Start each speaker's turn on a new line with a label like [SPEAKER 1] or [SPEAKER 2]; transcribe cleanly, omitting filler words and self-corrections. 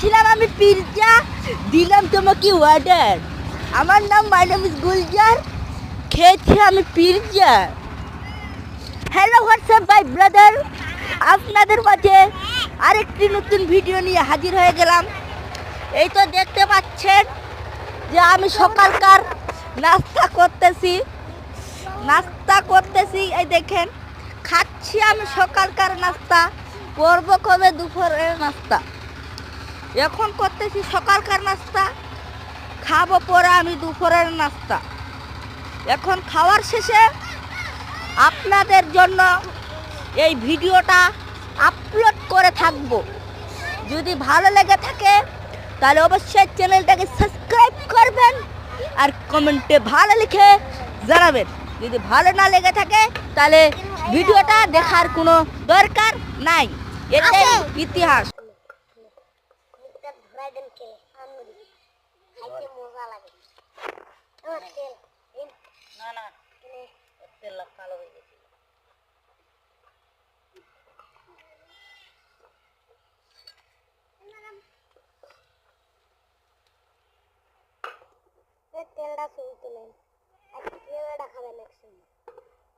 [SPEAKER 1] বলছিলাম আমি পিৎজা দিলাম তোমাকে অর্ডার। আমার নাম মাই নেম ইজ গুলজার, খেয়েছি আমি pizza. Hello WhatsApp bye brother, আপনাদের মাঝে আরেকটি নতুন ভিডিও নিয়ে হাজির হয়ে গেলাম। এই তো দেখতে পাচ্ছেন যে আমি সকালকার নাস্তা করতেছি। এই দেখেন, খাচ্ছি আমি সকালকার নাস্তা, করবো কবে দুপুরের নাস্তা। এখন করতেছি সকালকার নাস্তা, খাবো পরে আমি দুপুরের নাস্তা। এখন খাওয়ার শেষে আপনাদের জন্য এই ভিডিওটা আপলোড করে থাকবো। যদি ভালো লেগে থাকে তাহলে অবশ্যই চ্যানেলটাকে সাবস্ক্রাইব করবেন আর কমেন্টে ভালো লিখে জানাবেন। যদি ভালো না লেগে থাকে তাহলে ভিডিওটা দেখার কোনো দরকার নাই, এটাই ইতিহাস।
[SPEAKER 2] তেলটা শুনতে নেই, তেলটা খাবেন একসঙ্গে।